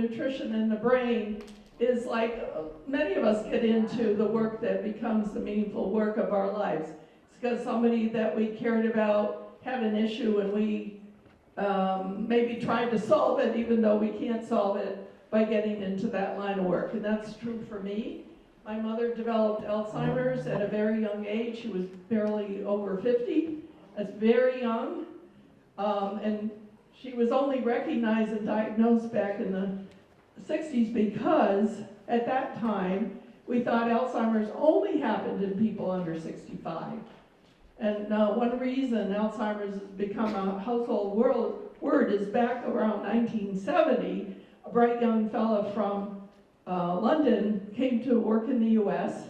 nutrition in the brain is like many of us get into the work that becomes the meaningful work of our lives. It's because somebody that we cared about had an issue and we maybe tried to solve it even though we can't solve it by getting into that line of work. And that's true for me. My mother developed Alzheimer's at a very young age. She was barely over 50. That's very young. And she was only recognized and diagnosed back in the 60s because at that time we thought Alzheimer's only happened in people under 65. And one reason Alzheimer's has become a household word is back around 1970, a bright young fella from London came to work in the US,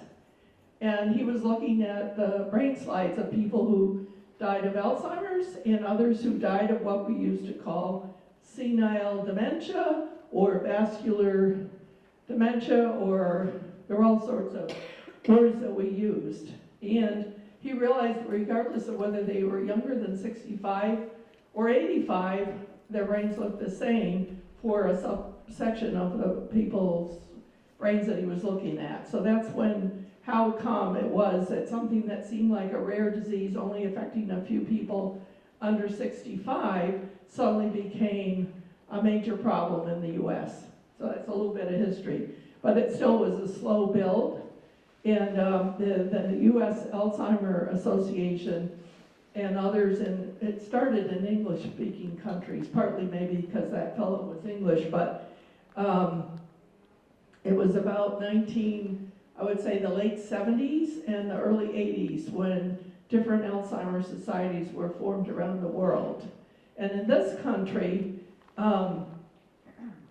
and he was looking at the brain slides of people who died of Alzheimer's and others who died of what we used to call senile dementia or vascular dementia, or there were all sorts of words that we used. And he realized regardless of whether they were younger than 65 or 85, their brains looked the same for a subsection of the people's brains that he was looking at. So that's how come it was that something that seemed like a rare disease only affecting a few people under 65 suddenly became a major problem in the US. So that's a little bit of history. But it still was a slow build. And the US Alzheimer Association and others, and it started in English-speaking countries, partly maybe because that fellow was English, but it was about I would say the late 70s and the early 80s when different Alzheimer societies were formed around the world. And in this country,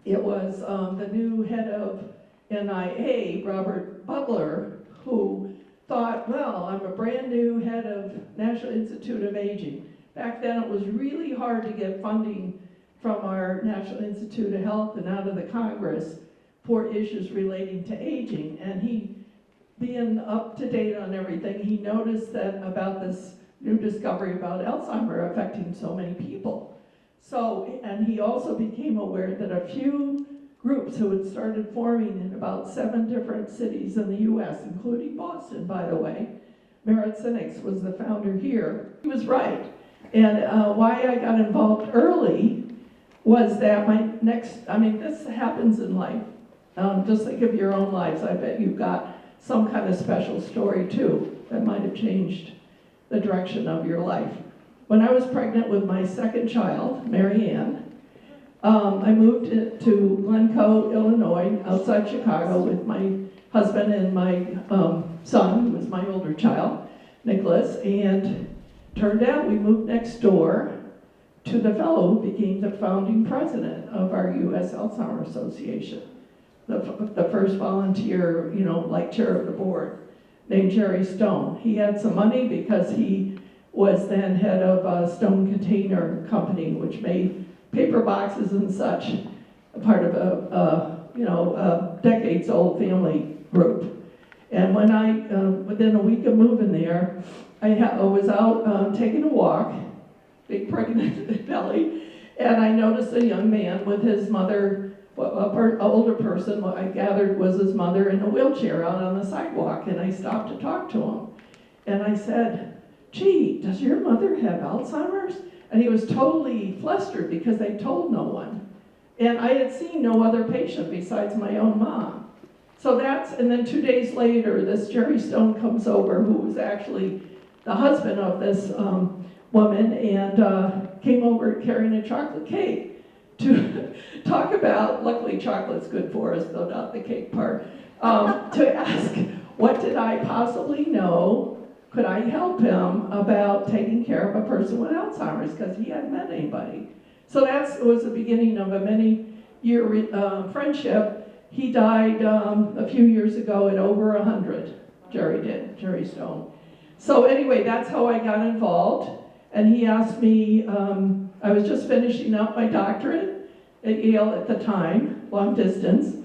it was the new head of NIA, Robert Butler, who thought, well, I'm a brand new head of National Institute of Aging. Back then it was really hard to get funding from our National Institute of Health and out of the Congress for issues relating to aging. And he, being up to date on everything, he noticed that about this new discovery about Alzheimer affecting so many people. So, and he also became aware that a few groups who had started forming in about 7 different cities in the US, including Boston, by the way. Merit Cynics was the founder here. He was right. And why I got involved early was that this happens in life. Just think of your own lives. I bet you've got some kind of special story too that might have changed the direction of your life. When I was pregnant with my second child, Mary Ann, I moved to Glencoe, Illinois, outside Chicago with my husband and my son, who was my older child, Nicholas, and turned out we moved next door to the fellow who became the founding president of our US Alzheimer Association, the first volunteer, like chair of the board, named Jerry Stone. He had some money because he was then head of Stone Container Company, which made paper boxes and such, a part of a decades-old family group. And when within a week of moving there, I was out taking a walk, big pregnant belly, and I noticed a young man with his mother, an older person, what I gathered was his mother in a wheelchair out on the sidewalk, and I stopped to talk to him. And I said, "Gee, does your mother have Alzheimer's?" And he was totally flustered because they told no one. And I had seen no other patient besides my own mom. So and then 2 days later, this Jerry Stone comes over, who was actually the husband of this woman, and came over carrying a chocolate cake to talk about, luckily chocolate's good for us, though not the cake part, to ask, what did I possibly know? Could I help him about taking care of a person with Alzheimer's, because he hadn't met anybody. So that was the beginning of a many-year friendship. He died a few years ago at over 100, Jerry Stone. So anyway, that's how I got involved. And he asked me, I was just finishing up my doctorate at Yale at the time, long distance,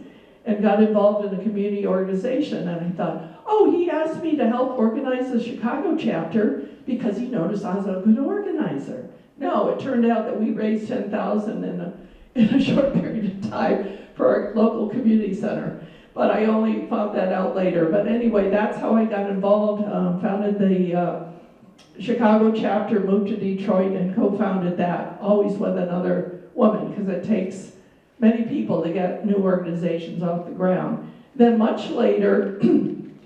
and got involved in a community organization. And I thought, oh, he asked me to help organize the Chicago chapter because he noticed I was a good organizer. No, it turned out that we raised $10,000 in a short period of time for our local community center. But I only found that out later. But anyway, that's how I got involved, founded the Chicago chapter, moved to Detroit, and co-founded that, always with another woman, because it takes many people to get new organizations off the ground. Then much later,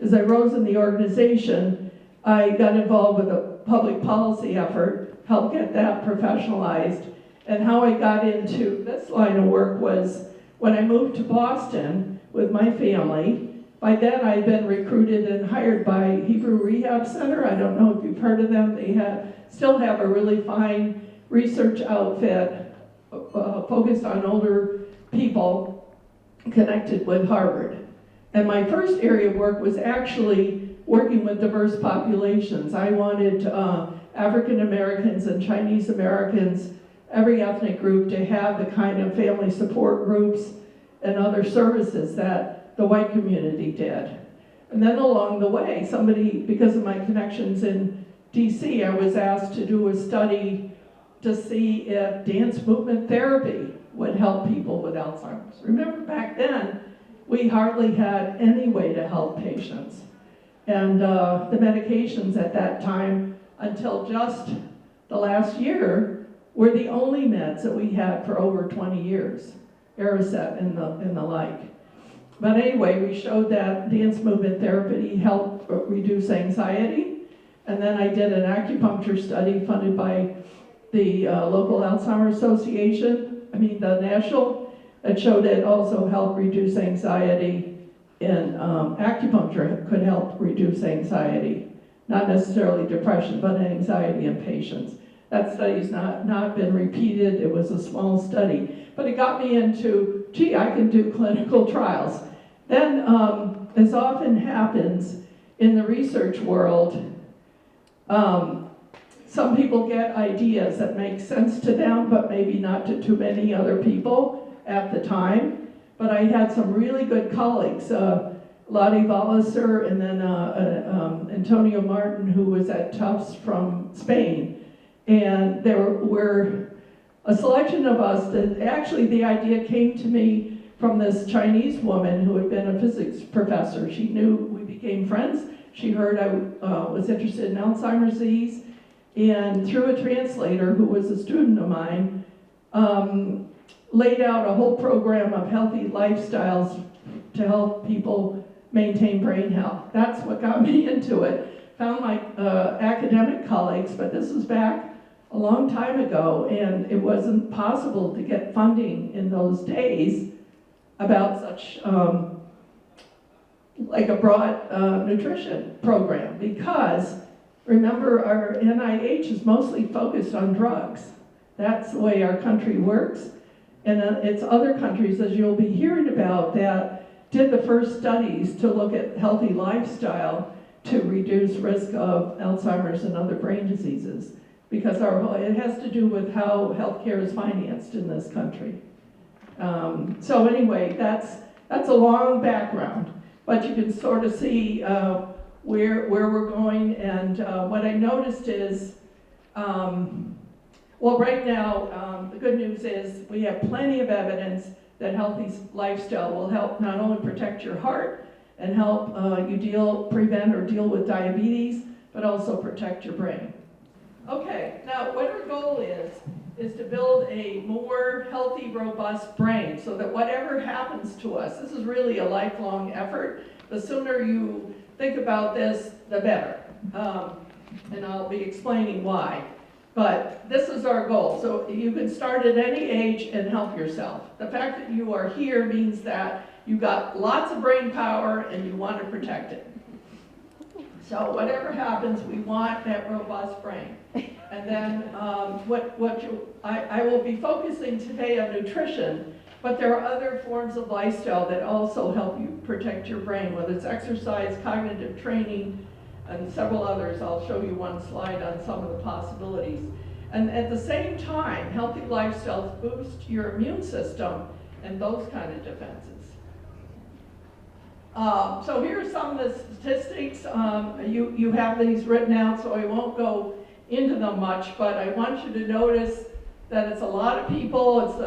as I rose in the organization, I got involved with a public policy effort, helped get that professionalized. And how I got into this line of work was when I moved to Boston with my family. By then I'd been recruited and hired by Hebrew Rehab Center. I don't know if you've heard of them. They still have a really fine research outfit focused on older people connected with Harvard. And my first area of work was actually working with diverse populations. I wanted African Americans and Chinese Americans, every ethnic group, to have the kind of family support groups and other services that the white community did. And then along the way, because of my connections in DC, I was asked to do a study to see if dance movement therapy would help people with Alzheimer's. Remember back then, we hardly had any way to help patients. And the medications at that time, until just the last year, were the only meds that we had for over 20 years, Aricept and the like. But anyway, we showed that dance movement therapy helped reduce anxiety. And then I did an acupuncture study funded by the local Alzheimer's Association, the national, that showed it also helped reduce anxiety, and acupuncture could help reduce anxiety. Not necessarily depression, but anxiety in patients. That study's not been repeated. It was a small study. But it got me into, I can do clinical trials. Then, as often happens in the research world, some people get ideas that make sense to them, but maybe not to too many other people at the time. But I had some really good colleagues, Lottie Walliser and then Antonio Martin, who was at Tufts from Spain. And there were a selection of us that actually the idea came to me from this Chinese woman who had been a physics professor. She knew, we became friends. She heard I was interested in Alzheimer's disease, and through a translator who was a student of mine, laid out a whole program of healthy lifestyles to help people maintain brain health. That's what got me into it. Found my academic colleagues, but this was back a long time ago, and it wasn't possible to get funding in those days about such like a broad nutrition program, because remember, our NIH is mostly focused on drugs. That's the way our country works. And it's other countries, as you'll be hearing about, that did the first studies to look at healthy lifestyle to reduce risk of Alzheimer's and other brain diseases. Because it has to do with how healthcare is financed in this country. So anyway, that's a long background, but you can sort of see where we're going. And what I noticed is, well, right now, the good news is we have plenty of evidence that healthy lifestyle will help not only protect your heart and help you prevent or deal with diabetes, but also protect your brain. Okay, now what our goal is to build a more healthy, robust brain so that whatever happens to us, this is really a lifelong effort. The sooner you think about this, the better. And I'll be explaining why. But this is our goal. So you can start at any age and help yourself. The fact that you are here means that you got lots of brain power and you want to protect it. So whatever happens, we want that robust brain. And then I will be focusing today on nutrition, but there are other forms of lifestyle that also help you protect your brain, whether it's exercise, cognitive training, and several others. I'll show you one slide on some of the possibilities. And at the same time, healthy lifestyles boost your immune system and those kind of defenses. So here are some of the statistics. You have these written out, so I won't go into them much, but I want you to notice that it's a lot of people. It's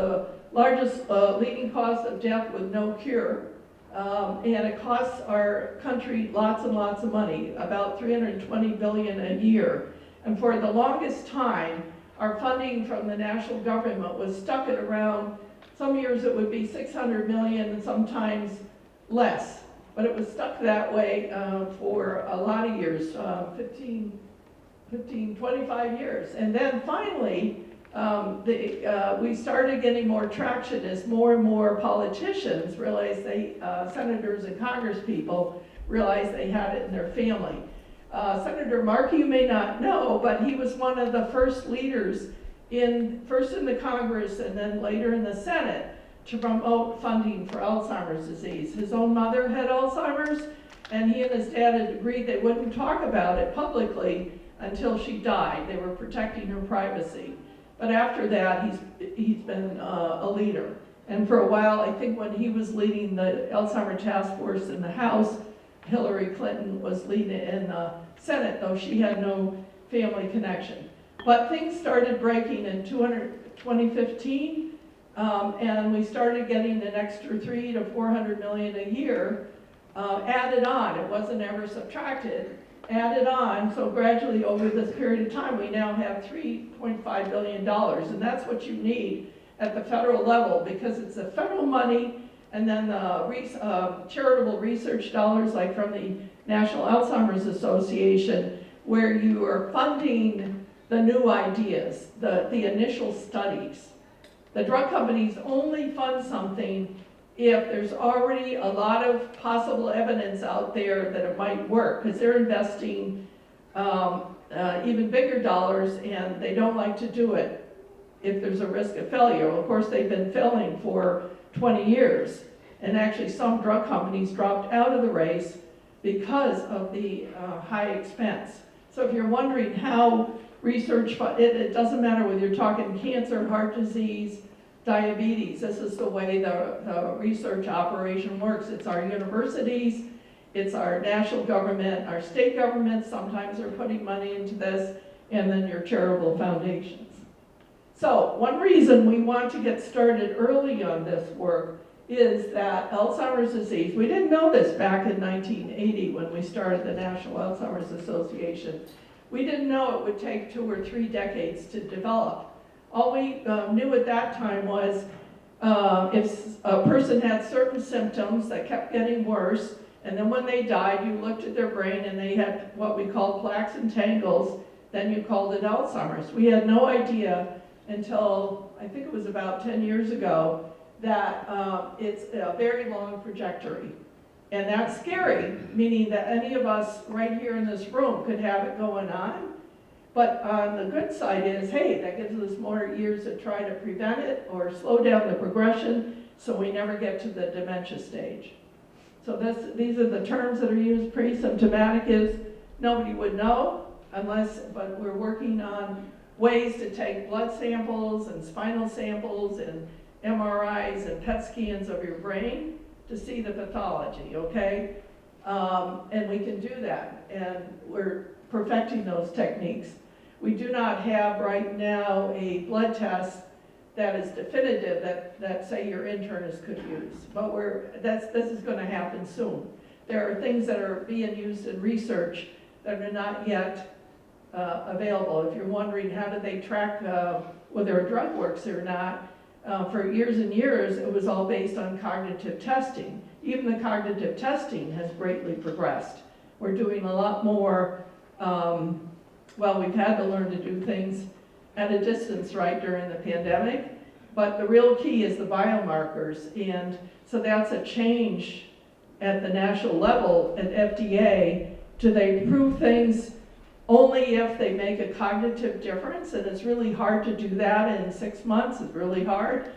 largest leading cause of death with no cure. And it costs our country lots and lots of money, about $320 billion a year. And for the longest time, our funding from the national government was stuck at around, some years it would be 600 million and sometimes less. But it was stuck that way for a lot of years, 25 years. And then finally, we started getting more traction as more and more politicians realized senators and congress people realized they had it in their family. Senator Markey, you may not know, but he was one of the first leaders first in the Congress and then later in the Senate to promote funding for Alzheimer's disease. His own mother had Alzheimer's, and he and his dad had agreed they wouldn't talk about it publicly until she died. They were protecting her privacy. But after that, he's been a leader. And for a while, I think when he was leading the Alzheimer task force in the House, Hillary Clinton was leading in the Senate, though she had no family connection. But things started breaking in 2015, and we started getting an extra 300 to 400 million a year added on. It wasn't ever subtracted. Added on, so gradually over this period of time, we now have $3.5 billion, and that's what you need at the federal level, because it's the federal money, and then the charitable research dollars, like from the National Alzheimer's Association, where you are funding the new ideas, the initial studies. The drug companies only fund something if there's already a lot of possible evidence out there that it might work, because they're investing even bigger dollars, and they don't like to do it if there's a risk of failure. Of course, they've been failing for 20 years, and actually some drug companies dropped out of the race because of the high expense. So if you're wondering how research, it doesn't matter whether you're talking cancer, heart disease, diabetes. This is the way the research operation works. It's our universities, it's our national government, our state governments, sometimes they're putting money into this, and then your charitable foundations. So one reason we want to get started early on this work is that Alzheimer's disease, we didn't know this back in 1980 when we started the National Alzheimer's Association. We didn't know it would take 2 or 3 decades to develop. All we knew at that time was if a person had certain symptoms that kept getting worse, and then when they died, you looked at their brain and they had what we called plaques and tangles, then you called it Alzheimer's. We had no idea until, I think it was about 10 years ago, that it's a very long trajectory. And that's scary, meaning that any of us right here in this room could have it going on. But on the good side is, hey, that gives us more years to try to prevent it or slow down the progression so we never get to the dementia stage. So these are the terms that are used. Pre-symptomatic is nobody would know but we're working on ways to take blood samples and spinal samples and MRIs and PET scans of your brain to see the pathology, okay? And we can do that, and we're perfecting those techniques. We do not have right now a blood test that is definitive that say your internists could use, but this is going to happen soon. There are things that are being used in research that are not yet available. If you're wondering how do they track whether a drug works or not, for years and years it was all based on cognitive testing. Even the cognitive testing has greatly progressed. We're doing a lot more. Well, we've had to learn to do things at a distance, right, during the pandemic, but the real key is the biomarkers, and so that's a change at the national level at FDA. Do they prove things only if they make a cognitive difference? And it's really hard to do that in 6 months. It's really hard.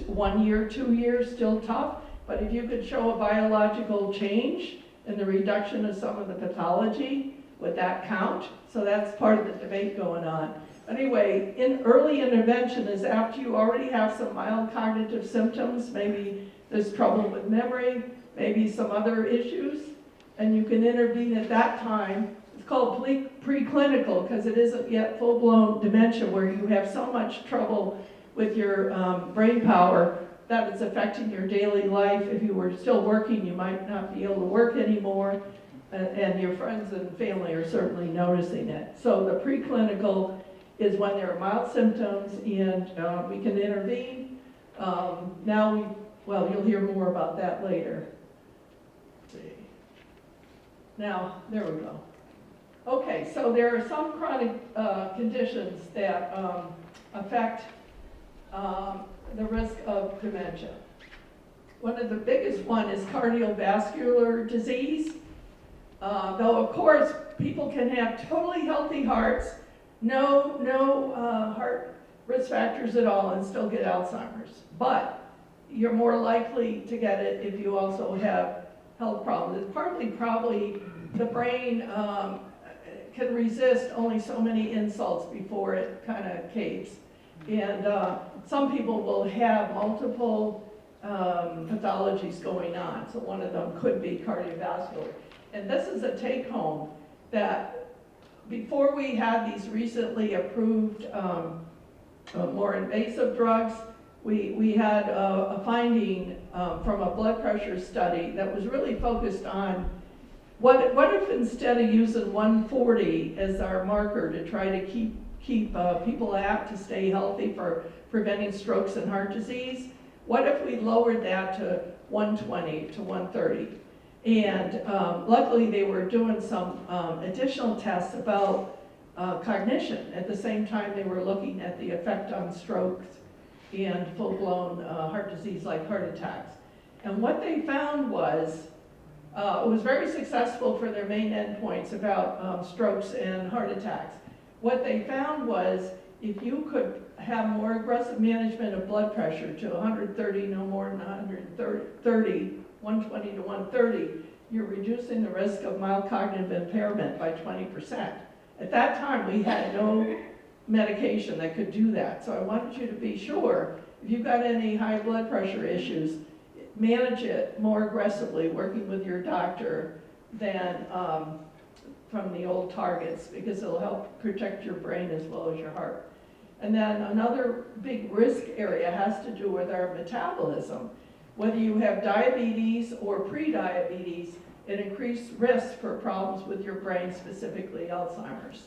1 year, 2 years, still tough. But if you could show a biological change in the reduction of some of the pathology, would that count? So that's part of the debate going on. Anyway, early intervention is after you already have some mild cognitive symptoms, maybe there's trouble with memory, maybe some other issues, and you can intervene at that time. It's called preclinical because it isn't yet full-blown dementia where you have so much trouble with your brain power, that it's affecting your daily life. If you were still working, you might not be able to work anymore, and your friends and family are certainly noticing it. So the preclinical is when there are mild symptoms, and we can intervene. Well, you'll hear more about that later. Let's see. Now, there we go. Okay, so there are some chronic conditions that affect the risk of dementia. One of the biggest one is cardiovascular disease. Though of course people can have totally healthy hearts, no heart risk factors at all, and still get Alzheimer's. But you're more likely to get it if you also have health problems. It's partly probably the brain can resist only so many insults before it kind of caves. And some people will have multiple pathologies going on. So one of them could be cardiovascular. And this is a take-home that before we had these recently approved more invasive drugs, we had a finding from a blood pressure study that was really focused on what if instead of using 140 as our marker to try to keep people at to stay healthy for preventing strokes and heart disease, what if we lowered that to 120 to 130? And luckily they were doing some additional tests about cognition. At the same time they were looking at the effect on strokes and full-blown heart disease like heart attacks. And what they found was, it was very successful for their main endpoints about strokes and heart attacks. What they found was if you could have more aggressive management of blood pressure to 130, no more than 130, 120 to 130, you're reducing the risk of mild cognitive impairment by 20%. At that time, we had no medication that could do that. So I wanted you to be sure, if you've got any high blood pressure issues, manage it more aggressively, working with your doctor than from the old targets, because it'll help protect your brain as well as your heart. And then another big risk area has to do with our metabolism. Whether you have diabetes or pre-diabetes, it increased risk for problems with your brain, specifically Alzheimer's.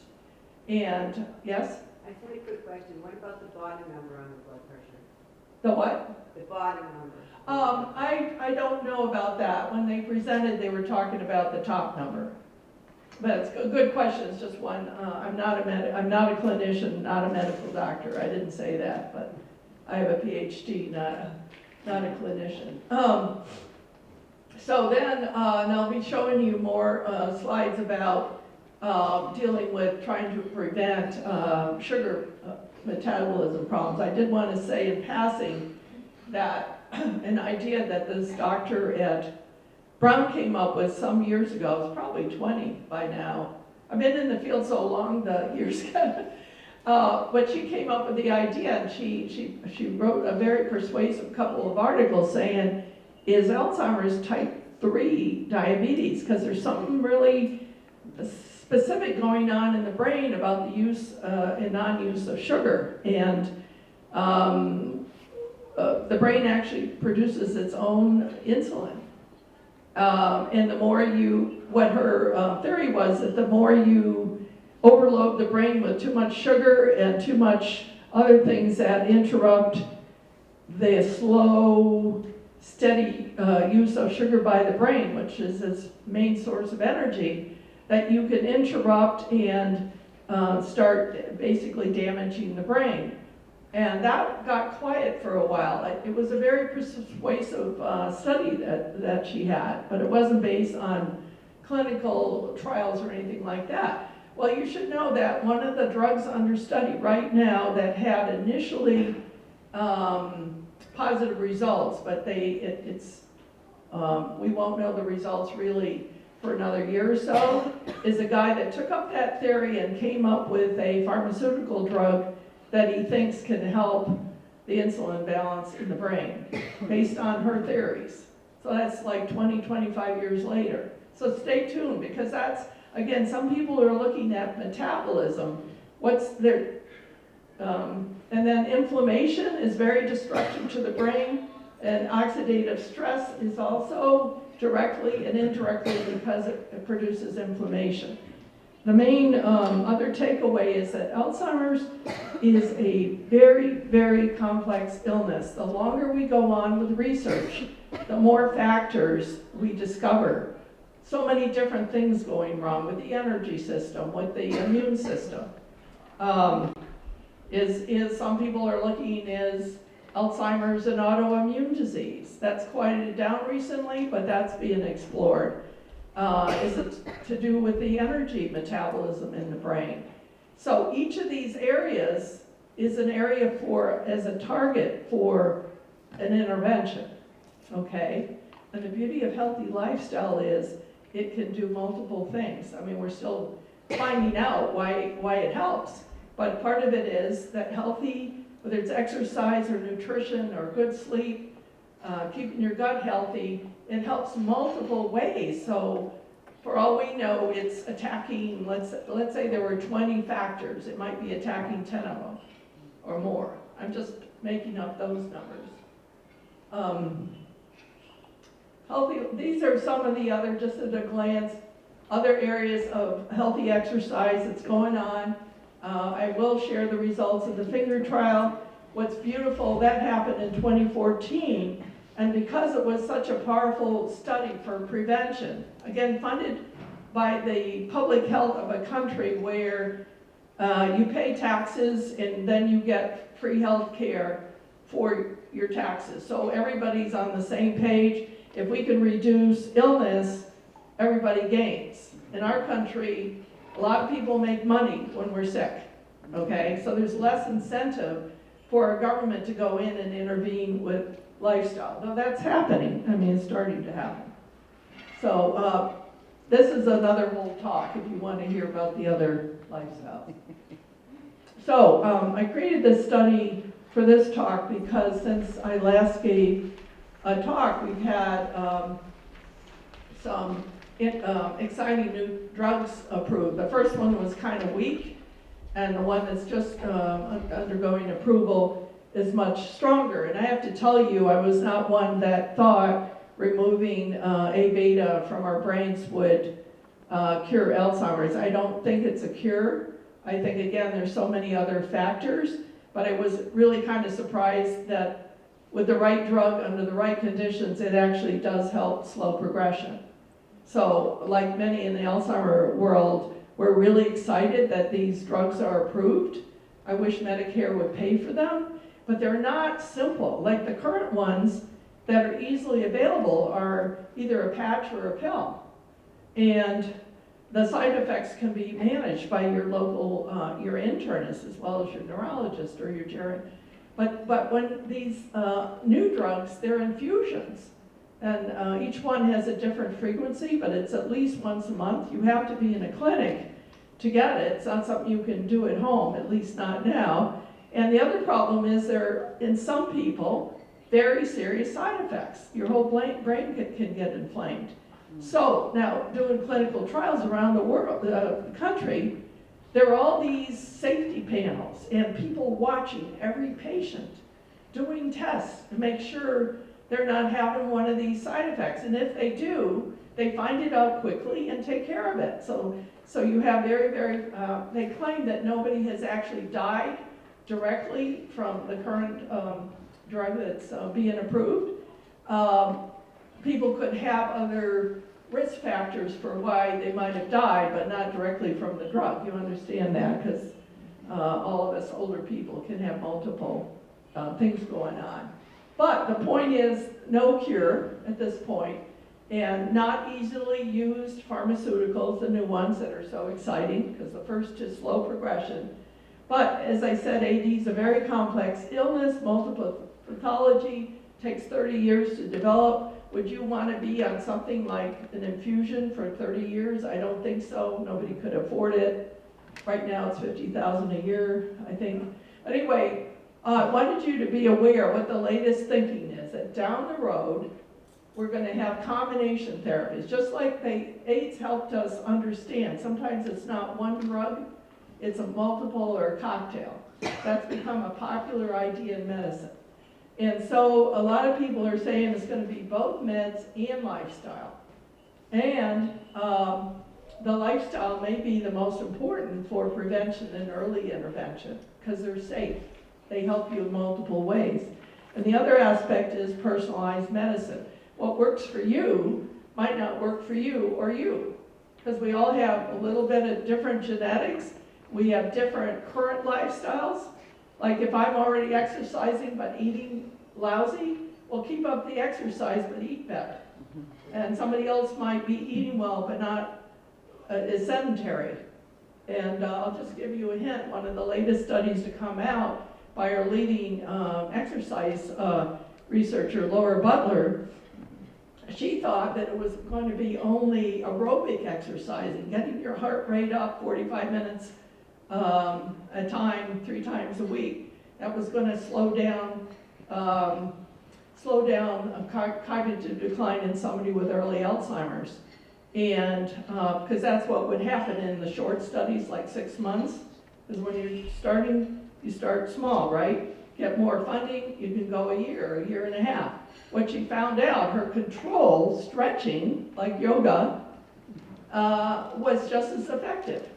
And, yes? I just had a quick question. What about the bottom number on the blood pressure? The what? The bottom number. I don't know about that. When they presented, they were talking about the top number. But it's a good question. It's just one. I'm not a clinician, not a medical doctor. I didn't say that, but I have a PhD, not a clinician. So then, and I'll be showing you more slides about dealing with trying to prevent sugar metabolism problems. I did want to say in passing that an idea that this doctor at Brown came up with some years ago, it's probably 20 by now. I've been in the field so long, the years but she came up with the idea, and she wrote a very persuasive couple of articles saying, is Alzheimer's type 3 diabetes? Because there's something really specific going on in the brain about the use and non-use of sugar. And the brain actually produces its own insulin. And the more what her theory was, that the more you overload the brain with too much sugar and too much other things that interrupt the slow, steady use of sugar by the brain, which is its main source of energy, that you can interrupt and start basically damaging the brain. And that got quiet for a while. It was a very persuasive study that she had, but it wasn't based on clinical trials or anything like that. Well, you should know that one of the drugs under study right now that had initially positive results, but we won't know the results really for another year or so, is a guy that took up that theory and came up with a pharmaceutical drug that he thinks can help the insulin balance in the brain based on her theories. So that's like 20, 25 years later. So stay tuned, because that's, again, some people are looking at metabolism. And then inflammation is very destructive to the brain, and oxidative stress is also directly and indirectly because it produces inflammation. The main other takeaway is that Alzheimer's is a very, very complex illness. The longer we go on with research, the more factors we discover. So many different things going wrong with the energy system, with the immune system. Some people are looking as Alzheimer's an autoimmune disease. That's quieted down recently, but that's being explored. Is it to do with the energy metabolism in the brain? So each of these areas is an area as a target for an intervention, okay? And the beauty of healthy lifestyle is it can do multiple things. I mean, we're still finding out why it helps, but part of it is that healthy, whether it's exercise or nutrition or good sleep, keeping your gut healthy, it helps multiple ways. So for all we know, it's attacking, let's say there were 20 factors, it might be attacking 10 of them or more. I'm just making up those numbers. These are some of the other, just at a glance, other areas of healthy exercise that's going on. I will share the results of the finger trial. What's beautiful, that happened in 2014, and because it was such a powerful study for prevention, again, funded by the public health of a country where you pay taxes and then you get free health care for your taxes. So everybody's on the same page. If we can reduce illness, everybody gains. In our country, a lot of people make money when we're sick, okay? So there's less incentive for our government to go in and intervene with lifestyle. Though that's happening. I mean, it's starting to happen. So this is another whole talk if you want to hear about the other lifestyles. So I created this study for this talk because since I last gave a talk, we've had some exciting new drugs approved. The first one was kind of weak, and the one that's just undergoing approval is much stronger. And I have to tell you, I was not one that thought removing A beta from our brains would cure Alzheimer's. I don't think it's a cure. I think, again, there's so many other factors, but I was really kind of surprised that with the right drug under the right conditions, it actually does help slow progression. So like many in the Alzheimer world, we're really excited that these drugs are approved. I wish Medicare would pay for them, but they're not simple. Like the current ones that are easily available are either a patch or a pill. And the side effects can be managed by your local, your internist as well as your neurologist or your geriatrician. But when these new drugs, they're infusions. And each one has a different frequency, but it's at least once a month. You have to be in a clinic to get it. It's not something you can do at home, at least not now. And the other problem is there are, in some people, very serious side effects. Your whole brain can get inflamed. So now, doing clinical trials around the world, the country, there are all these safety panels and people watching every patient, doing tests to make sure they're not having one of these side effects. And if they do, they find it out quickly and take care of it. So you have they claim that nobody has actually died directly from the current drug that's being approved. People could have other risk factors for why they might have died, but not directly from the drug. You understand that, because all of us older people can have multiple things going on. But the point is, no cure at this point, and not easily used pharmaceuticals, the new ones that are so exciting, because the first is slow progression. But as I said, AD is a very complex illness, multiple pathology, takes 30 years to develop. Would you want to be on something like an infusion for 30 years? I don't think so. Nobody could afford it. Right now it's $50,000 a year, I think. Anyway, I wanted you to be aware what the latest thinking is, that down the road, we're going to have combination therapies, just like the AIDS helped us understand. Sometimes it's not one drug, it's a multiple or a cocktail. That's become a popular idea in medicine. And so a lot of people are saying it's going to be both meds and lifestyle. And the lifestyle may be the most important for prevention and early intervention because they're safe. They help you in multiple ways. And the other aspect is personalized medicine. What works for you might not work for you or you, because we all have a little bit of different genetics. We have different current lifestyles. Like if I'm already exercising but eating lousy, well, keep up the exercise but eat better. And somebody else might be eating well but not is sedentary. And I'll just give you a hint. One of the latest studies to come out by our leading exercise researcher, Laura Butler, she thought that it was going to be only aerobic exercising, getting your heart rate up 45 minutes a time, 3 times a week. That was going to slow down cognitive decline in somebody with early Alzheimer's. And because that's what would happen in the short studies, like 6 months, because when you're starting, you start small, right? Get more funding, you can go a year and a half. What she found out, her control, stretching, like yoga, was just as effective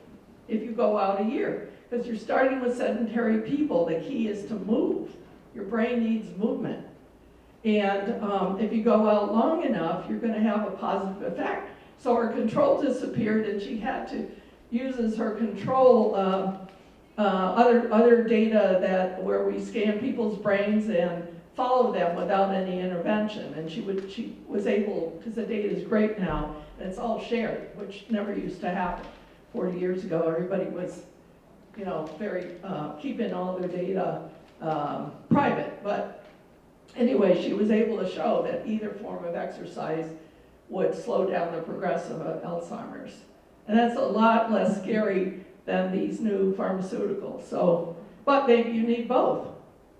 if you go out a year. Because you're starting with sedentary people, the key is to move. Your brain needs movement. And if you go out long enough, you're going to have a positive effect. So her control disappeared, and she had to use as her control other data that where we scan people's brains and follow them without any intervention. And she was able, because the data is great now, and it's all shared, which never used to happen. 40 years ago, everybody was, very keeping all their data private. But anyway, she was able to show that either form of exercise would slow down the progressive of Alzheimer's. And that's a lot less scary than these new pharmaceuticals. So, but maybe you need both.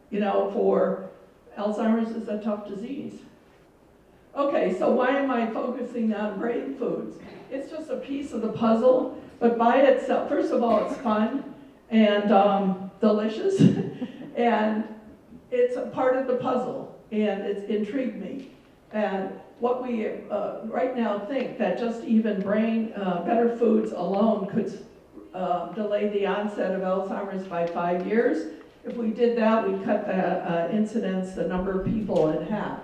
For Alzheimer's is a tough disease. Okay, so why am I focusing on brain foods? It's just a piece of the puzzle, but by itself, first of all, it's fun and delicious, and it's a part of the puzzle, and it's intrigued me. And what we right now think that just even better foods alone could delay the onset of Alzheimer's by 5 years. If we did that, we'd cut the incidence, the number of people in half.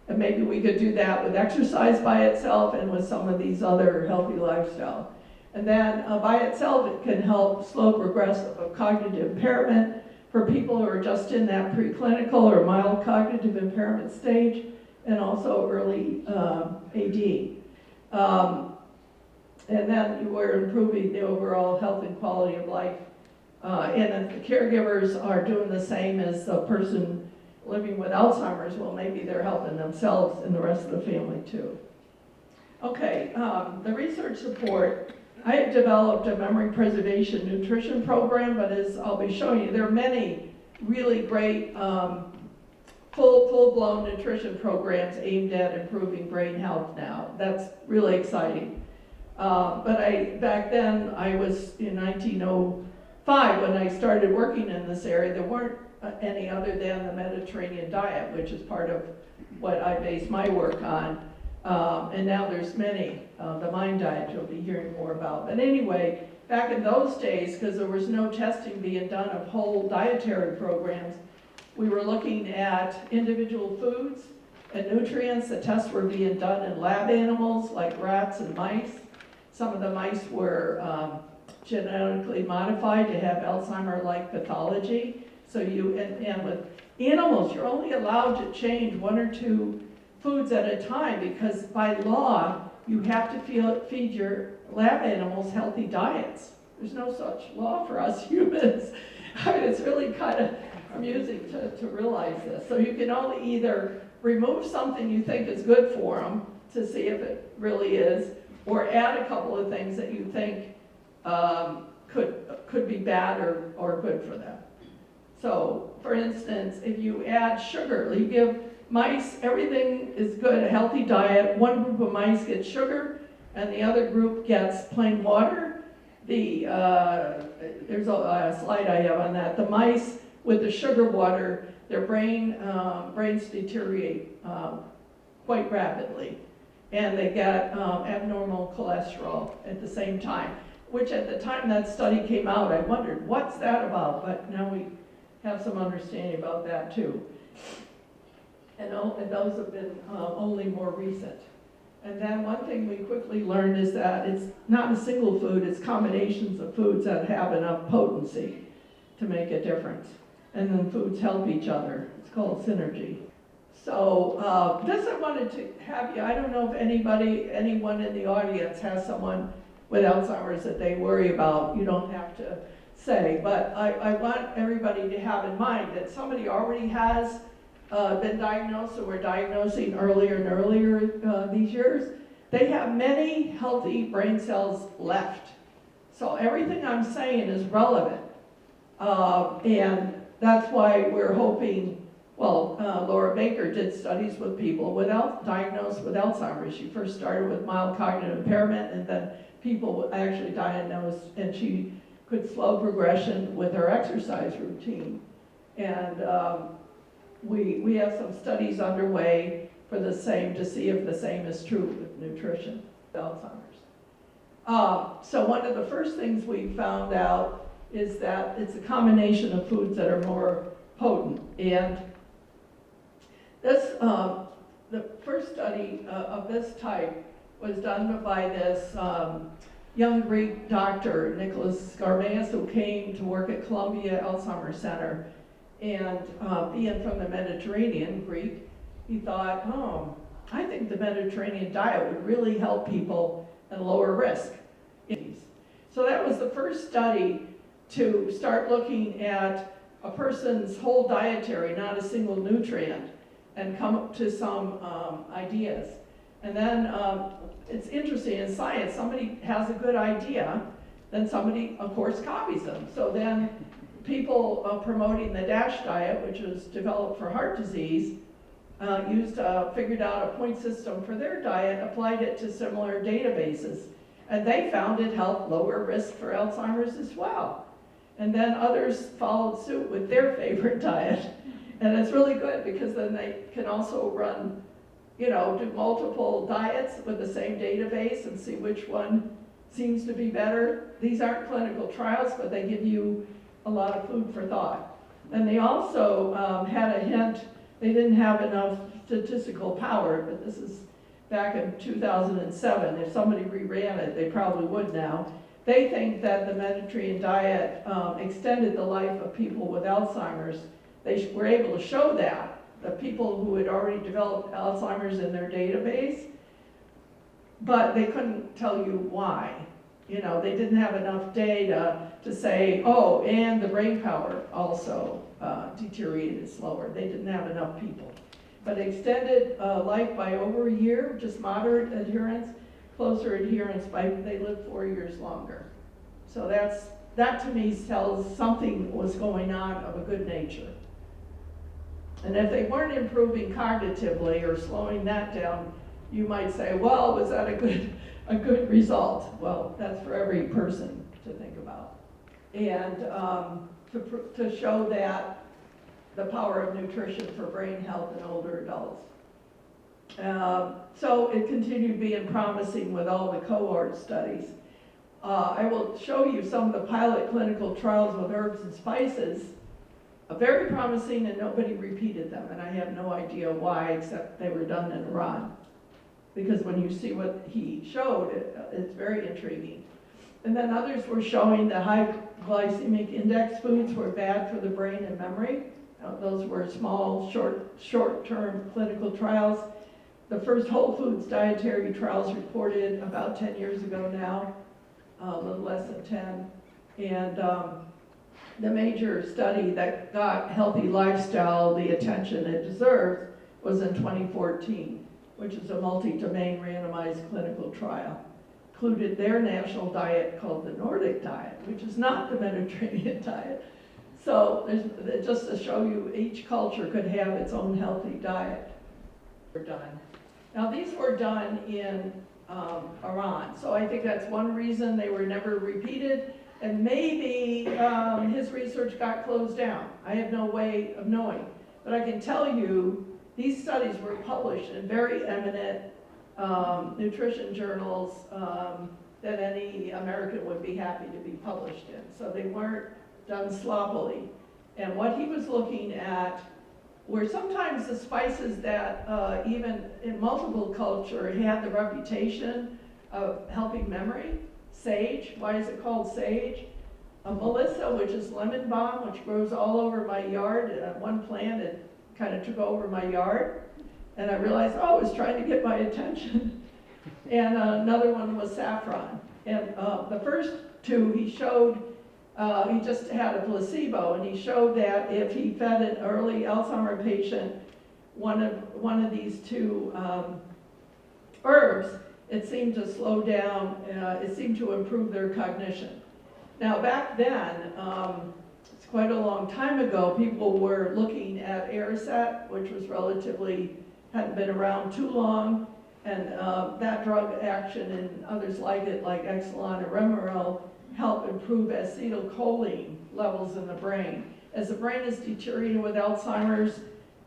And maybe we could do that with exercise by itself and with some of these other healthy lifestyle. And then by itself, it can help slow progressive of cognitive impairment for people who are just in that preclinical or mild cognitive impairment stage, and also early AD. And then we're improving the overall health and quality of life. And if the caregivers are doing the same as the person living with Alzheimer's, well, maybe they're helping themselves and the rest of the family too. Okay, the research support. I have developed a memory preservation nutrition program, but as I'll be showing you, there are many really great full-blown nutrition programs aimed at improving brain health now. That's really exciting. But back then, I was in 1905 when I started working in this area. There weren't any other than the Mediterranean diet, which is part of what I base my work on. And now there's many. The Mind diet you'll be hearing more about. But anyway, back in those days, because there was no testing being done of whole dietary programs, we were looking at individual foods and nutrients. The tests were being done in lab animals like rats and mice. Some of the mice were genetically modified to have Alzheimer-like pathology. So and with animals, you're only allowed to change 1 or 2 foods at a time, because by law, you have to feed your lab animals healthy diets. There's no such law for us humans. I mean, it's really kind of amusing to realize this. So you can only either remove something you think is good for them to see if it really is, or add a couple of things that you think could be bad or good for them. So, for instance, if you add sugar, you give mice, everything is good, a healthy diet. One group of mice gets sugar, and the other group gets plain water. there's a slide I have on that. The mice with the sugar water, their brains deteriorate quite rapidly, and they get abnormal cholesterol at the same time, which at the time that study came out, I wondered, what's that about? But now we have some understanding about that too. And those have been only more recent. And then one thing we quickly learned is that it's not a single food, it's combinations of foods that have enough potency to make a difference. And then foods help each other. It's called synergy. So this I wanted to have you, I don't know if anyone in the audience has someone with Alzheimer's that they worry about. You don't have to say, but I want everybody to have in mind that somebody already has been diagnosed, so we're diagnosing earlier and earlier these years. They have many healthy brain cells left. So everything I'm saying is relevant. And that's why we're hoping, well, Laura Baker did studies with people diagnosed with Alzheimer's. She first started with mild cognitive impairment, and then people actually diagnosed, and she could slow progression with her exercise routine. And we have some studies underway for the same, to see if the same is true with nutrition, with Alzheimer's. So one of the first things we found out is that it's a combination of foods that are more potent. And this, the first study of this type was done by this young Greek doctor, Nicholas Garmeas, who came to work at Columbia Alzheimer's Center. And being from the Mediterranean, Greek, he thought, oh, I think the Mediterranean diet would really help people and lower risk. So that was the first study to start looking at a person's whole dietary, not a single nutrient, and come up to some ideas. And then it's interesting, in science, somebody has a good idea, then somebody, of course, copies them. So then people promoting the DASH diet, which was developed for heart disease, figured out a point system for their diet, applied it to similar databases, and they found it helped lower risk for Alzheimer's as well. And then others followed suit with their favorite diet. And it's really good because then they can also run, do multiple diets with the same database and see which one seems to be better. These aren't clinical trials, but they give you a lot of food for thought. And they also had a hint, they didn't have enough statistical power, but this is back in 2007. If somebody reran it, they probably would now. They think that the Mediterranean diet extended the life of people with Alzheimer's. They were able to show that, the people who had already developed Alzheimer's in their database, but they couldn't tell you why. They didn't have enough data to say, oh, and the brain power also deteriorated slower. They didn't have enough people. But extended life by over a year, just moderate adherence, closer adherence they lived 4 years longer. So that to me tells something was going on of a good nature. And if they weren't improving cognitively or slowing that down, you might say, well, was that a good result? Well, that's for every person to think about. And to show that the power of nutrition for brain health in older adults. So it continued being promising with all the cohort studies. I will show you some of the pilot clinical trials with herbs and spices. Very promising, and nobody repeated them, and I have no idea why, except they were done in Iran. Because when you see what he showed, it's very intriguing. And then others were showing that high glycemic index foods were bad for the brain and memory. Those were small, short-term clinical trials. The first Whole Foods dietary trials reported about 10 years ago now, a little less than 10. And the major study that got healthy lifestyle the attention it deserved was in 2014, which is a multi-domain randomized clinical trial. Included their national diet called the Nordic diet, which is not the Mediterranean diet. So just to show you, each culture could have its own healthy diet. We're done. Now these were done in are on. So I think that's one reason they were never repeated, and maybe his research got closed down. I have no way of knowing. But I can tell you, these studies were published in very eminent nutrition journals that any American would be happy to be published in. So they weren't done sloppily. And what he was looking at were sometimes the spices that even in multiple culture had the reputation of helping memory. Sage, why is it called sage? Melissa, which is lemon balm, which grows all over my yard. One plant, it kind of took over my yard. And I realized, oh, it was trying to get my attention. And another one was saffron. And the first two he showed, he just had a placebo, and he showed that if he fed an early Alzheimer patient one of these two herbs, it seemed to slow down, it seemed to improve their cognition. Now back then, it's quite a long time ago, people were looking at Aricept, which was hadn't been around too long, and that drug action and others like it, like Exelon or Remeron, help improve acetylcholine levels in the brain. As the brain is deteriorating with Alzheimer's,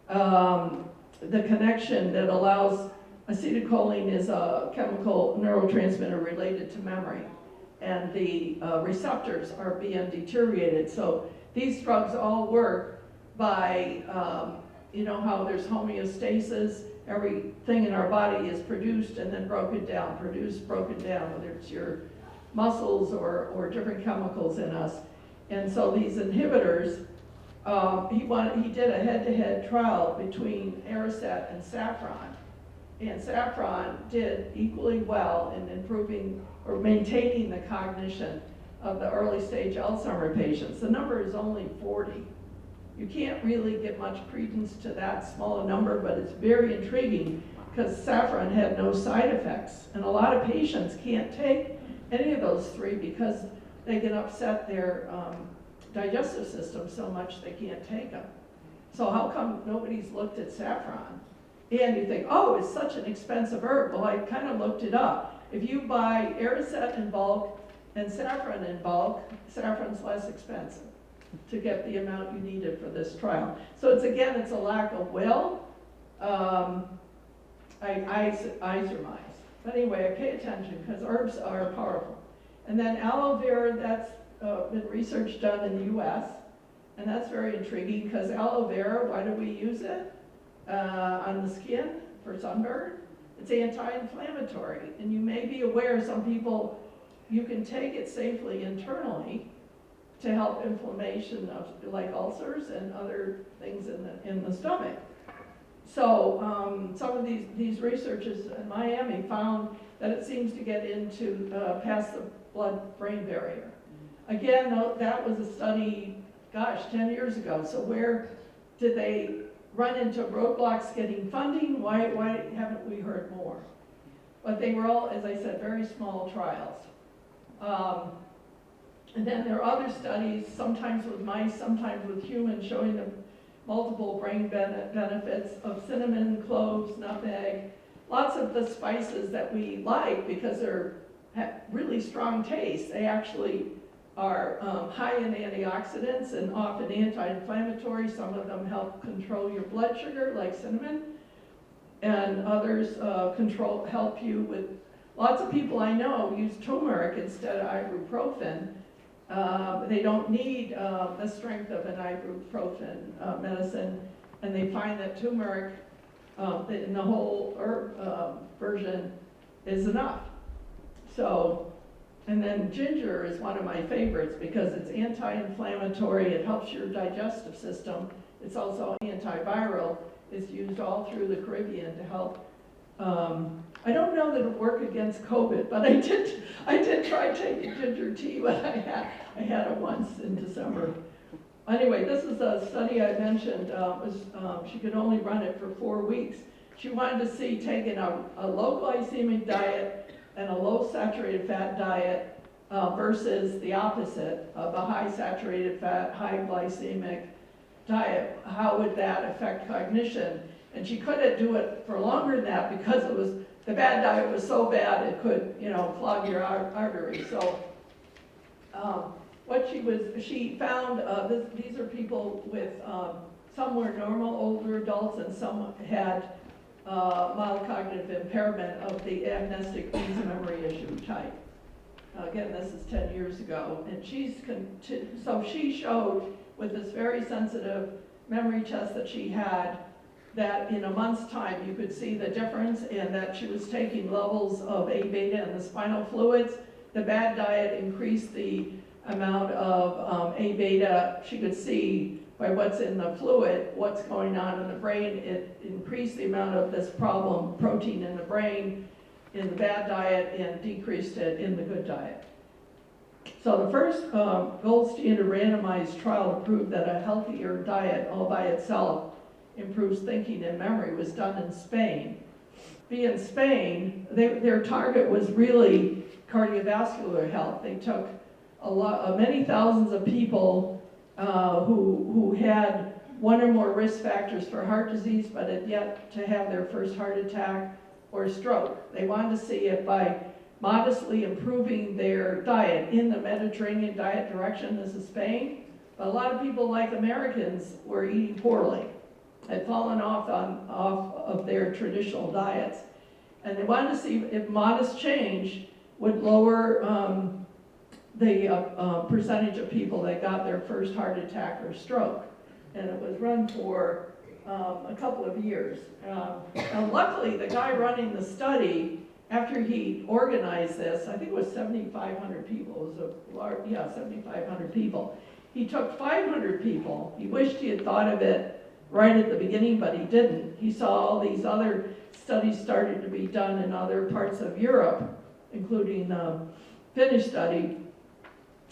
the connection that allows acetylcholine is a chemical neurotransmitter related to memory, and the receptors are being deteriorated. So these drugs all work by, you know how there's homeostasis, everything in our body is produced and then broken down, produced, broken down, whether it's your muscles or different chemicals in us. And so these inhibitors, he did a head-to-head trial between Aricept and saffron. And saffron did equally well in improving or maintaining the cognition of the early stage Alzheimer patients. The number is only 40. You can't really get much credence to that small a number, but it's very intriguing because saffron had no side effects. And a lot of patients can't take any of those three because they can upset their digestive system so much they can't take them. So how come nobody's looked at saffron? And you think, oh, it's such an expensive herb. Well, I kind of looked it up. If you buy Aricept in bulk and saffron in bulk, saffron's less expensive to get the amount you needed for this trial. So it's a lack of will. I surmise. But anyway, I pay attention because herbs are powerful. And then aloe vera, that's been research done in the US, and that's very intriguing because aloe vera, why do we use it? On the skin for sunburn. It's anti-inflammatory, and you may be aware some people, you can take it safely internally to help inflammation of like ulcers and other things in the stomach. So some of these researchers in Miami found that it seems to get into past the blood-brain barrier. Again, that was a study, gosh, 10 years ago. So where did they run into roadblocks getting funding? Why haven't we heard more? But they were all, as I said, very small trials. And then there are other studies, sometimes with mice, sometimes with humans, showing the multiple brain benefits of cinnamon, cloves, nutmeg, lots of the spices that we like because they're have really strong taste. They actually are high in antioxidants and often anti-inflammatory. Some of them help control your blood sugar, like cinnamon, and others help you with, lots of people I know use turmeric instead of ibuprofen. They don't need the strength of an ibuprofen medicine, and they find that turmeric in the whole herb version is enough. So, and then ginger is one of my favorites because it's anti-inflammatory, it helps your digestive system, it's also antiviral, it's used all through the Caribbean to help. I don't know that it would work against COVID, but I did try taking ginger tea when I had it once in December. Anyway, this is a study I mentioned, she could only run it for 4 weeks. She wanted to see taking a low glycemic diet and a low saturated fat diet versus the opposite of a high saturated fat, high glycemic diet. How would that affect cognition? And she couldn't do it for longer than that because it was the bad diet was so bad it could, clog your arteries. So she found, these are people with, some were normal older adults and some had mild cognitive impairment of the amnestic Lee's memory issue type. Again, this is 10 years ago, and so she showed with this very sensitive memory test that she had that in a month's time you could see the difference, and that she was taking levels of A beta in the spinal fluids. The bad diet increased the amount of A beta. She could see by what's in the fluid, what's going on in the brain. It increased the amount of this problem protein in the brain in the bad diet and decreased it in the good diet. So the first gold standard randomized trial to prove that a healthier diet all by itself improves thinking and memory was done in Spain. In Spain, their target was really cardiovascular health. They took many thousands of people who had one or more risk factors for heart disease, but had yet to have their first heart attack or stroke. They wanted to see if by modestly improving their diet in the Mediterranean diet direction, this is Spain, but a lot of people like Americans were eating poorly, had fallen off of their traditional diets. And they wanted to see if modest change would lower the percentage of people that got their first heart attack or stroke. And it was run for a couple of years. And luckily, the guy running the study, after he organized this, I think it was 7,500 people, it was a large, 7,500 people. He took 500 people. He wished he had thought of it right at the beginning, but he didn't. He saw all these other studies starting to be done in other parts of Europe, including the Finnish study.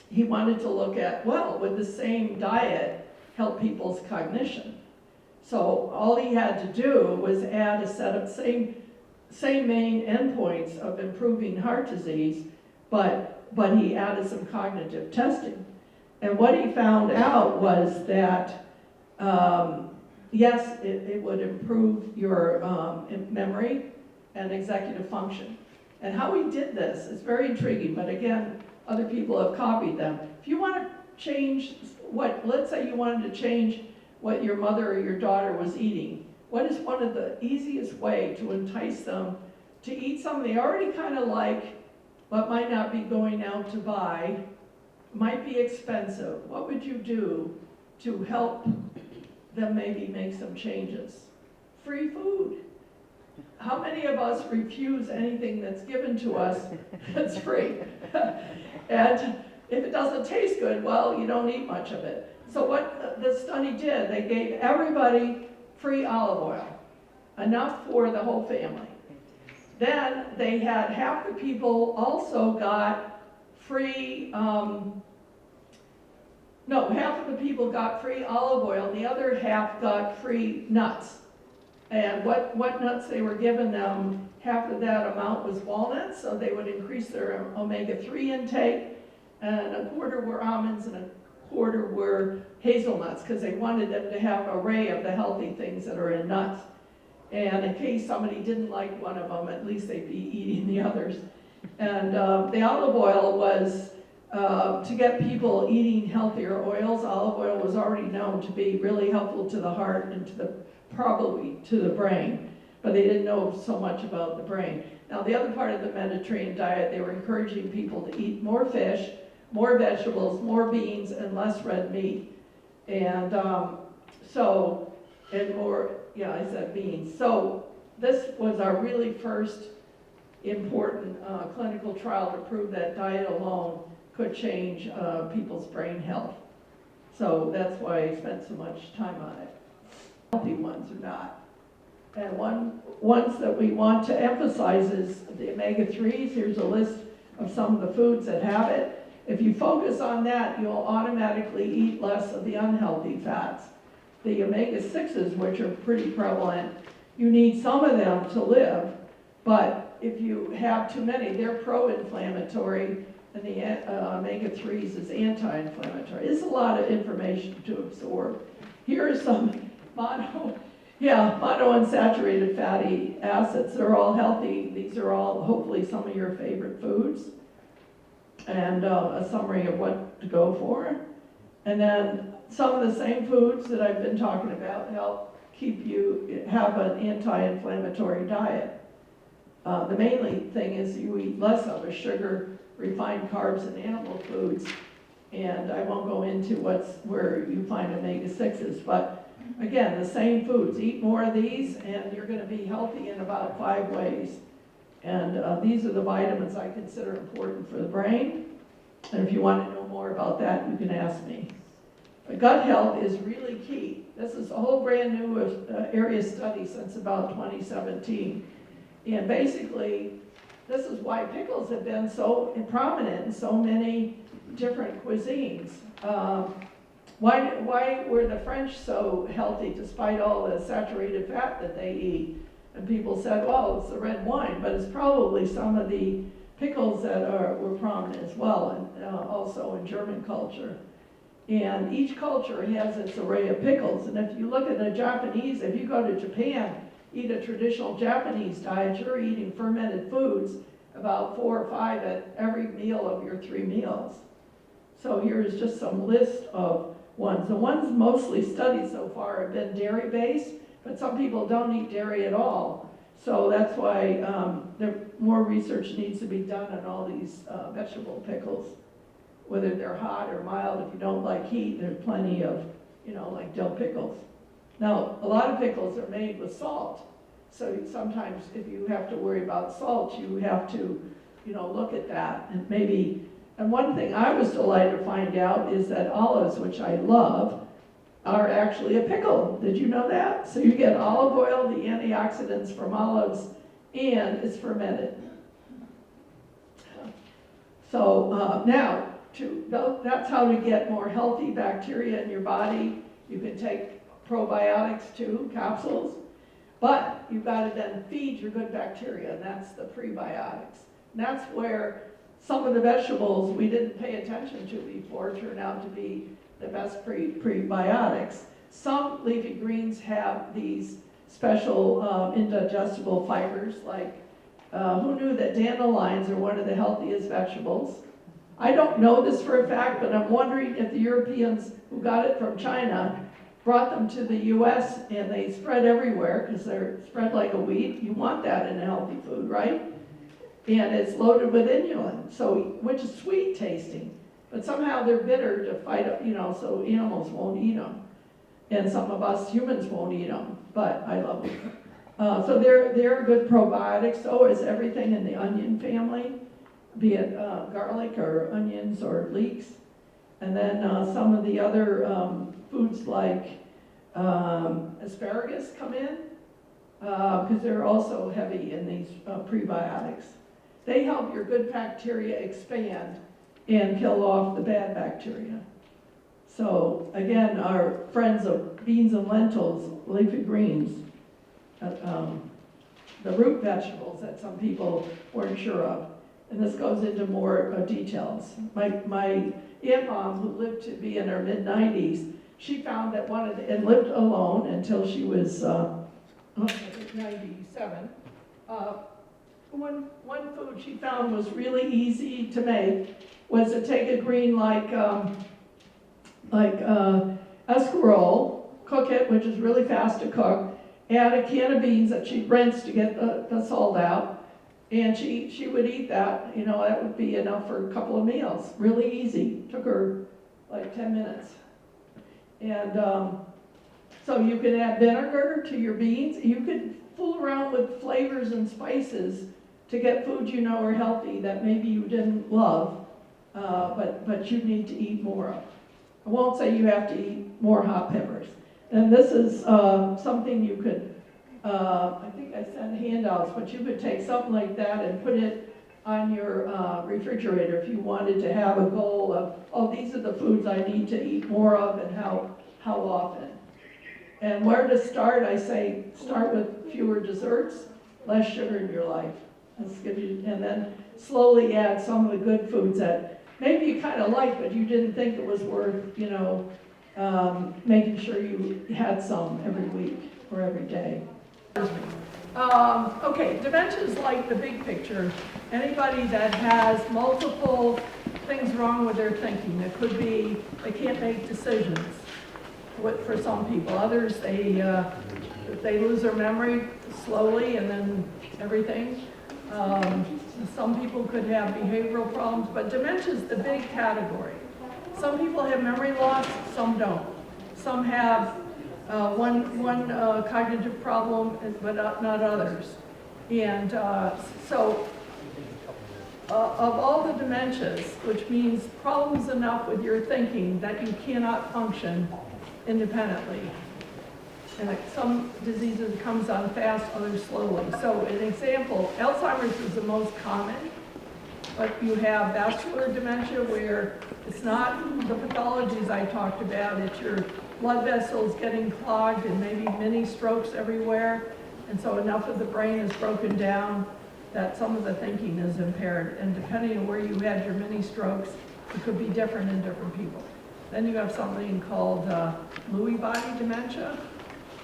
He wanted to look at, well, would the same diet help people's cognition? So all he had to do was add a set of same main endpoints of improving heart disease, but he added some cognitive testing. And what he found out was that, yes, it would improve your memory and executive function. And how he did this is very intriguing, but again, other people have copied them. If you want to change let's say you wanted to change what your mother or your daughter was eating, what is one of the easiest way to entice them to eat something they already kind of like, but might not be going out to buy, might be expensive? What would you do to help them maybe make some changes? Free food. How many of us refuse anything that's given to us that's free? And if it doesn't taste good, well, you don't eat much of it. So what the study did, they gave everybody free olive oil, enough for the whole family. Then they had half the people also got free, half of the people got free olive oil, and the other half got free nuts. And what nuts they were giving them, half of that amount was walnuts, so they would increase their omega-3 intake, and a quarter were almonds and a quarter were hazelnuts, because they wanted them to have an array of the healthy things that are in nuts. And in case somebody didn't like one of them, at least they'd be eating the others. And the olive oil was to get people eating healthier oils. Olive oil was already known to be really helpful to the heart and probably to the brain, but they didn't know so much about the brain. Now, the other part of the Mediterranean diet, they were encouraging people to eat more fish, more vegetables, more beans, and less red meat. And I said beans. So this was our really first important clinical trial to prove that diet alone could change people's brain health. So that's why I spent so much time on it. Healthy ones or not. And ones that we want to emphasize is the omega-3s. Here's a list of some of the foods that have it. If you focus on that, you'll automatically eat less of the unhealthy fats. The omega-6s, which are pretty prevalent, you need some of them to live, but if you have too many, they're pro-inflammatory, and the omega-3s is anti-inflammatory. It's a lot of information to absorb. Here are some Yeah, monounsaturated fatty acids, they're all healthy. These are all hopefully some of your favorite foods. And a summary of what to go for. And then some of the same foods that I've been talking about help keep you, have an anti-inflammatory diet. The mainly thing is you eat less of a sugar, refined carbs, and animal foods. And I won't go into where you find omega-6s, but again, the same foods. Eat more of these and you're gonna be healthy in about 5 ways. And these are the vitamins I consider important for the brain. And if you want to know more about that, you can ask me. But gut health is really key. This is a whole brand new area study since about 2017. And basically, this is why pickles have been so prominent in so many different cuisines. Why were the French so healthy despite all the saturated fat that they eat? And people said, well, it's the red wine, but it's probably some of the pickles that were prominent as well, and also in German culture. And each culture has its array of pickles. And if you look at the Japanese, if you go to Japan, eat a traditional Japanese diet, you're eating fermented foods, about 4 or 5 at every meal of your 3 meals. So here's just some list of ones. The ones mostly studied so far have been dairy-based, but some people don't eat dairy at all. So that's why more research needs to be done on all these vegetable pickles, whether they're hot or mild. If you don't like heat, there's plenty of, like dill pickles. Now, a lot of pickles are made with salt. So sometimes if you have to worry about salt, you have to, look at that and maybe. And one thing I was delighted to find out is that olives, which I love, are actually a pickle. Did you know that? So you get olive oil, the antioxidants from olives, and it's fermented. So now, that's how to get more healthy bacteria in your body. You can take probiotics too, capsules, but you've got to then feed your good bacteria, and that's the prebiotics. And that's where some of the vegetables we didn't pay attention to before turn out to be the best prebiotics. Some leafy greens have these special indigestible fibers, like who knew that dandelions are one of the healthiest vegetables? I don't know this for a fact, but I'm wondering if the Europeans who got it from China brought them to the US and they spread everywhere because they're spread like a weed. You want that in a healthy food, right? And it's loaded with inulin, which is sweet tasting. But somehow they're bitter to fight, so animals won't eat them. And some of us humans won't eat them, but I love them. So they're good probiotics. So is everything in the onion family, be it garlic or onions or leeks. And then some of the other foods like asparagus come in, because they're also heavy in these prebiotics. They help your good bacteria expand and kill off the bad bacteria. So again, our friends of beans and lentils, leafy greens, the root vegetables that some people weren't sure of. And this goes into more details. My aunt mom, who lived to be in her mid-90s, she found that and lived alone until she was, I think 97. One food she found was really easy to make was to take a green like escarole, cook it, which is really fast to cook, add a can of beans that she'd rinse to get the salt out, and she would eat that. That would be enough for a couple of meals. Really easy. Took her like 10 minutes. And so you can add vinegar to your beans. You could fool around with flavors and spices to get foods are healthy that maybe you didn't love, but you need to eat more of. I won't say you have to eat more hot peppers. And this is something you could, I think I sent handouts, but you could take something like that and put it on your refrigerator if you wanted to have a goal of, these are the foods I need to eat more of and how often. And where to start, I say start with fewer desserts, less sugar in your life. And then slowly add some of the good foods that maybe you kind of like, but you didn't think it was worth, making sure you had some every week. or every day. Okay, dementia is like the big picture. Anybody that has multiple things wrong with their thinking. It could be they can't make decisions for some people. Others, they lose their memory slowly and then everything. Some people could have behavioral problems, but dementia is the big category. Some people have memory loss, some don't. Some have one cognitive problem, but not others. And so of all the dementias, which means problems enough with your thinking that you cannot function independently. And like some diseases it comes on fast, others slowly. So an example, Alzheimer's is the most common, but you have vascular dementia where it's not the pathologies I talked about, it's your blood vessels getting clogged and maybe mini strokes everywhere. And so enough of the brain is broken down that some of the thinking is impaired. And depending on where you had your mini strokes, it could be different in different people. Then you have something called Lewy body dementia.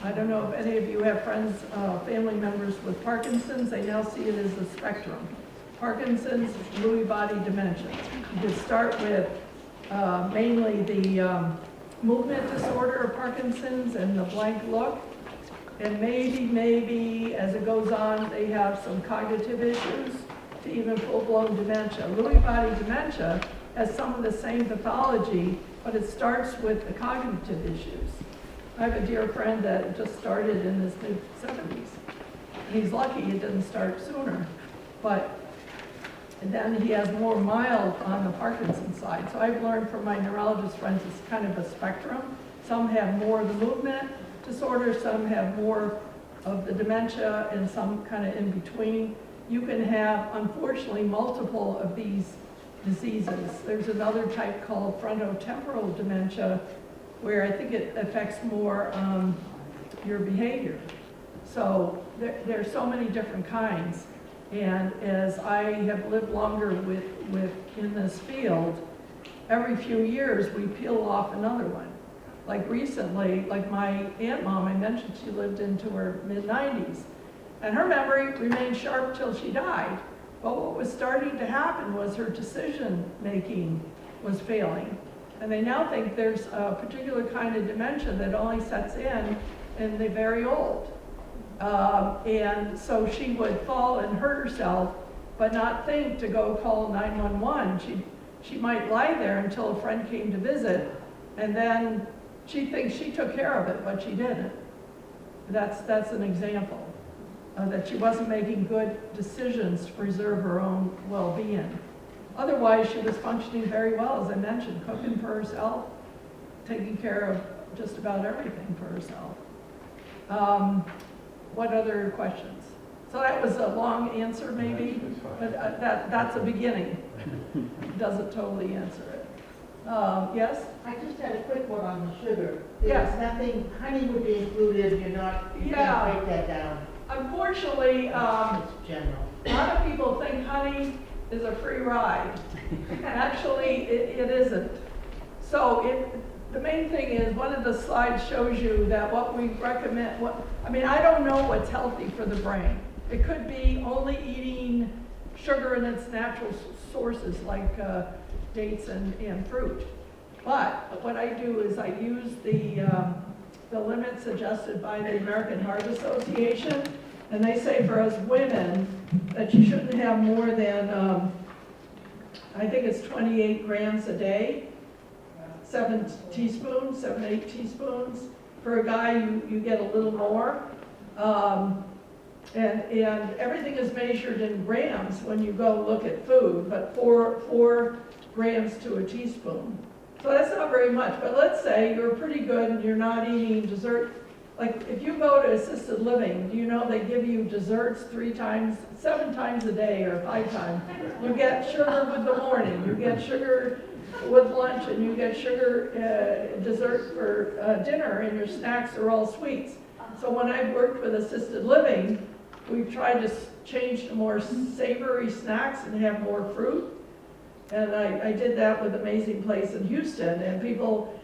I don't know if any of you have friends, family members with Parkinson's. They now see it as a spectrum. Parkinson's, Lewy body dementia. You could start with mainly the movement disorder of Parkinson's and the blank look. And maybe, as it goes on, they have some cognitive issues to even full-blown dementia. Lewy body dementia has some of the same pathology, but it starts with the cognitive issues. I have a dear friend that just started in his mid-70s. He's lucky it didn't start sooner, but and then he has more mild on the Parkinson's side. So I've learned from my neurologist friends it's kind of a spectrum. Some have more of the movement disorder, some have more of the dementia, and some kind of in between. You can have, unfortunately, multiple of these diseases. There's another type called frontotemporal dementia, where I think it affects more your behavior. So there's so many different kinds. And as I have lived longer in this field, every few years we peel off another one. Like recently, like my Aunt Mom, I mentioned she lived into her mid-90s. And her memory remained sharp till she died. But what was starting to happen was her decision making was failing. And they now think there's a particular kind of dementia that only sets in the very old. And so she would fall and hurt herself, but not think to go call 911. She might lie there until a friend came to visit, and then she thinks she took care of it, but she didn't. That's an example that she wasn't making good decisions to preserve her own well-being. Otherwise, she was functioning very well, as I mentioned, cooking for herself, taking care of just about everything for herself. What other questions? So that was a long answer maybe, but that's a beginning. Doesn't totally answer it. Yes? I just had a quick one on the sugar. Yes. There's nothing, honey would be included, you Yeah. can't break that down. Unfortunately, It's general. a lot of people think honey is a free ride. Actually, it isn't. So the main thing is, one of the slides shows you that what we recommend, I don't know what's healthy for the brain. It could be only eating sugar in its natural sources like dates and fruit. But what I do is I use the limits suggested by the American Heart Association, and they say for us women that you shouldn't have more than, I think it's 28 grams a day, 7 teaspoons, 7 to 8 teaspoons. For a guy, you get a little more. And everything is measured in grams when you go look at food, but 4 grams to a teaspoon. So that's not very much, but let's say you're pretty good and you're not eating dessert. Like if you go to assisted living, do you know they give you desserts 7 times a day or 5 times? You get sugar with the morning, you get sugar with lunch, and you get sugar dessert for dinner, and your snacks are all sweets. So when I've worked with assisted living, we've tried to change to more savory snacks and have more fruit. And I did that with Amazing Place in Houston, and people,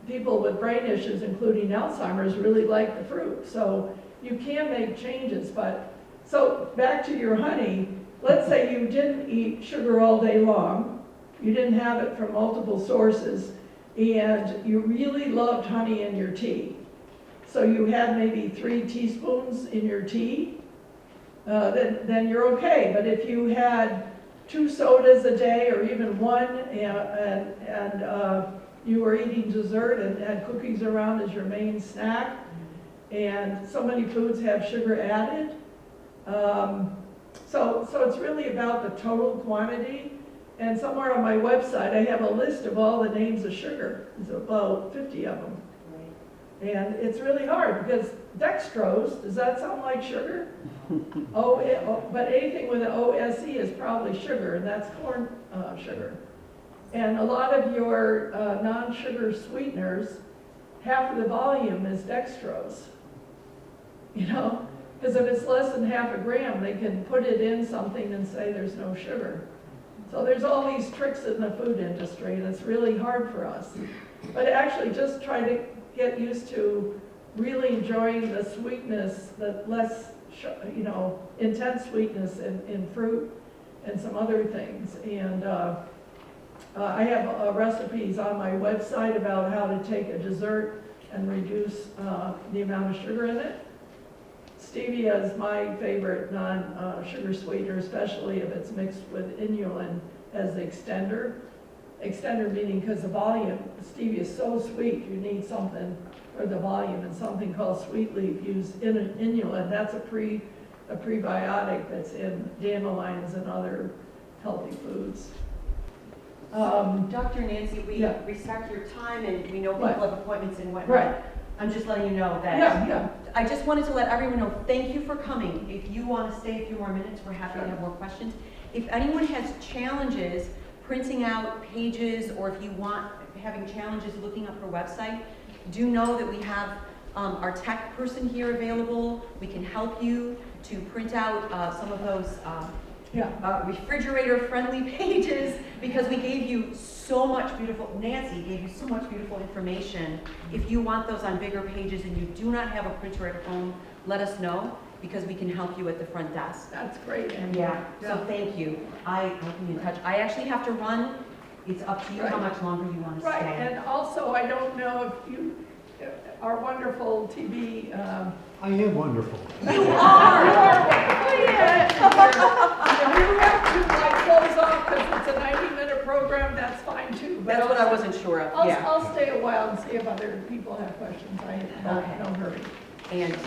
people with brain issues, including Alzheimer's, really like the fruit. So you can make changes, but, so back to your honey, let's say you didn't eat sugar all day long, you didn't have it from multiple sources, and you really loved honey in your tea. So you had maybe 3 teaspoons in your tea, then you're okay. But if you had 2 sodas a day or even 1, and you were eating dessert and had cookies around as your main snack, and so many foods have sugar added, so it's really about the total quantity. And somewhere on my website, I have a list of all the names of sugar. There's about 50 of them. And it's really hard because dextrose, does that sound like sugar? But anything with an OSE is probably sugar, and that's corn sugar. And a lot of your non-sugar sweeteners, half of the volume is dextrose. You know, because if it's less than half a gram, they can put it in something and say there's no sugar. So there's all these tricks in the food industry, and it's really hard for us. But actually, just try to get used to really enjoying the sweetness, the less, intense sweetness in fruit and some other things. And I have recipes on my website about how to take a dessert and reduce the amount of sugar in it. Stevia is my favorite non-sugar sweetener, especially if it's mixed with inulin as the extender. Extender meaning because the volume, stevia is so sweet, you need something for the volume, and something called sweet leaf use inulin. That's a prebiotic that's in dandelions and other healthy foods. Dr. Nancy, we Yeah. respect your time, and we know people Right. have appointments and whatnot. Right. I'm just letting you know that. Yeah. I just wanted to let everyone know, thank you for coming. If you want to stay a few more minutes, we're happy to have more questions. If anyone has challenges printing out pages, or if you want, having challenges looking up her website, do know that we have our tech person here available. We can help you to print out some of those refrigerator-friendly pages, because we gave you so much beautiful, Nancy gave you so much beautiful information. If you want those on bigger pages and you do not have a printer at home, let us know, because we can help you at the front desk. That's great. And So thank you. I'll be in touch. I actually have to run. It's up to you how Right. much longer you want to Right, stay. and also, I don't know if you, our wonderful TV. I am wonderful. You are! You are wonderful, yeah. If you have to close off because it's a 90-minute program, that's fine too. But That's what I wasn't sure of, I'll yeah. stay a while and see if other people have questions. I have Okay. no hurry. And